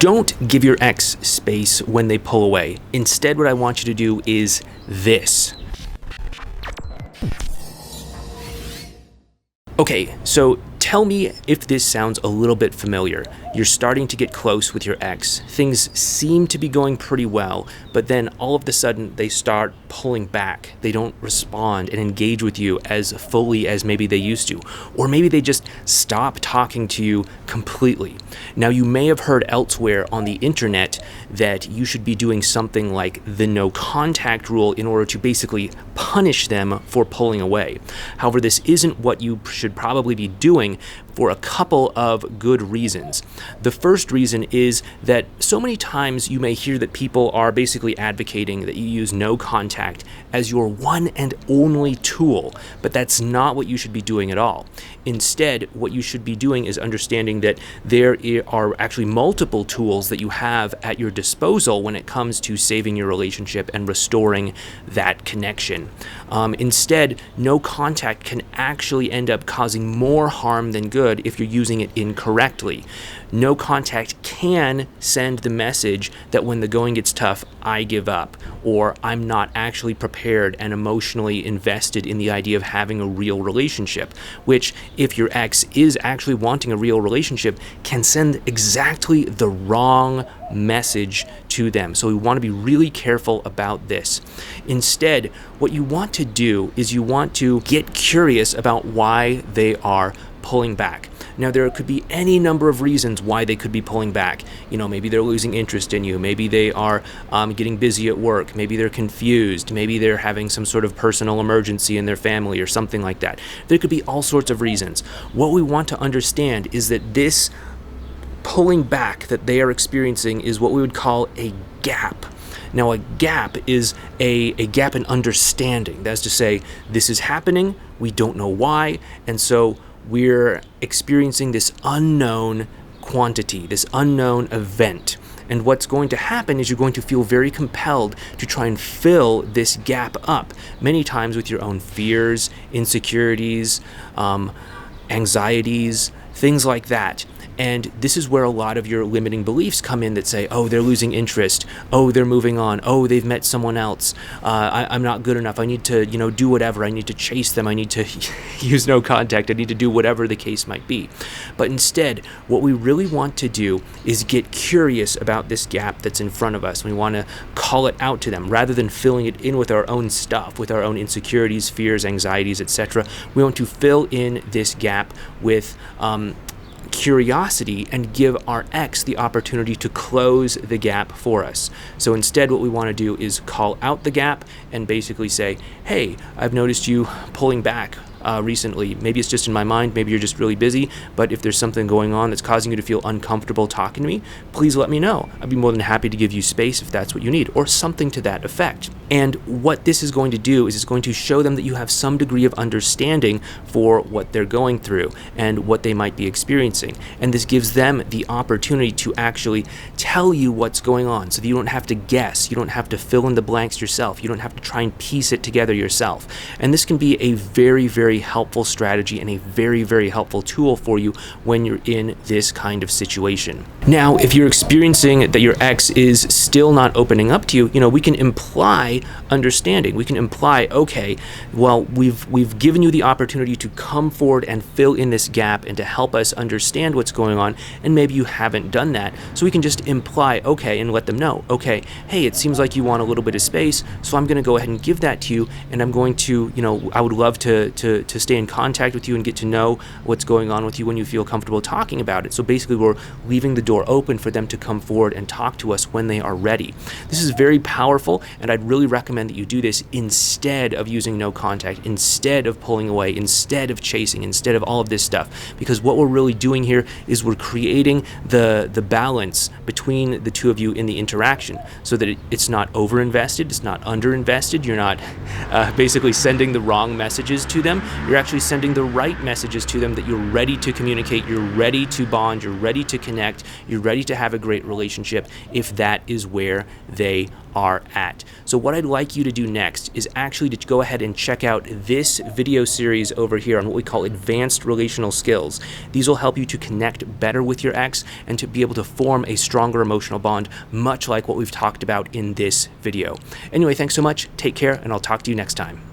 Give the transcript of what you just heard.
Don't give your ex space when they pull away. Instead, what I want you to do is this. Okay, so tell me if this sounds a little bit familiar. You're starting to get close with your ex. Things seem to be going pretty well, but then all of a sudden they start pulling back. They don't respond and engage with you as fully as maybe they used to. Or maybe they just stop talking to you completely. Now, you may have heard elsewhere on the internet that you should be doing something like the no contact rule in order to basically punish them for pulling away. However, this isn't what you should probably be doing for a couple of good reasons. The first reason is that so many times you may hear that people are basically advocating that you use no contact as your one and only tool, but that's not what you should be doing at all. Instead, what you should be doing is understanding that there are actually multiple tools that you have at your disposal when it comes to saving your relationship and restoring that connection. Instead, no contact can actually end up causing more harm than good if you're using it incorrectly. No contact can send the message that when the going gets tough, I give up, or I'm not actually prepared and emotionally invested in the idea of having a real relationship, which, if your ex is actually wanting a real relationship, can send exactly the wrong message to them. So we want to be really careful about this. Instead, what you want to do is you want to get curious about why they are pulling back. Now, there could be any number of reasons why they could be pulling back. Maybe they're losing interest in you. Maybe they are getting busy at work. Maybe they're confused. Maybe they're having some sort of personal emergency in their family or something like that. There could be all sorts of reasons. What we want to understand is that this pulling back that they are experiencing is what we would call a gap. Now, a gap is a gap in understanding. That's to say, this is happening, we don't know why, and so we're experiencing this unknown quantity, this unknown event. And what's going to happen is you're going to feel very compelled to try and fill this gap up, many times with your own fears, insecurities, anxieties, things like that. And this is where a lot of your limiting beliefs come in that say, oh, they're losing interest. Oh, they're moving on. Oh, they've met someone else. I'm not good enough. I need to, do whatever. I need to chase them. I need to use no contact. I need to do whatever the case might be. But instead, what we really want to do is get curious about this gap that's in front of us. We want to call it out to them rather than filling it in with our own stuff, with our own insecurities, fears, anxieties, etc. We want to fill in this gap with curiosity and give our ex the opportunity to close the gap for us. So instead, what we want to do is call out the gap and basically say, hey, I've noticed you pulling back recently. Maybe it's just in my mind, maybe you're just really busy, but if there's something going on that's causing you to feel uncomfortable talking to me, please let me know. I'd be more than happy to give you space if that's what you need, or something to that effect. And what this is going to do is it's going to show them that you have some degree of understanding for what they're going through and what they might be experiencing. And this gives them the opportunity to actually tell you what's going on so that you don't have to guess, you don't have to fill in the blanks yourself, you don't have to try and piece it together yourself. And this can be a very, very helpful strategy and a very, very helpful tool for you when you're in this kind of situation. Now, if you're experiencing that your ex is still not opening up to you, we can imply understanding. We can imply, okay, well, we've given you the opportunity to come forward and fill in this gap and to help us understand what's going on, and maybe you haven't done that. So we can just imply, okay, and let them know, okay, hey, it seems like you want a little bit of space, so I'm going to go ahead and give that to you, and I'm going to, I would love to stay in contact with you and get to know what's going on with you when you feel comfortable talking about it. So basically, we're leaving the door open for them to come forward and talk to us when they are ready. This is very powerful, and I'd really recommend that you do this instead of using no contact, instead of pulling away, instead of chasing, instead of all of this stuff. Because what we're really doing here is we're creating the balance between the two of you in the interaction so that it's not over-invested, it's not under-invested, you're not basically sending the wrong messages to them, You're actually sending the right messages to them that you're ready to communicate, you're ready to bond, you're ready to connect, you're ready to have a great relationship if that is where they are at. So what I'd like you to do next is actually to go ahead and check out this video series over here on what we call advanced relational skills. These will help you to connect better with your ex and to be able to form a stronger emotional bond, much like what we've talked about in this video. Anyway, thanks so much, take care, and I'll talk to you next time.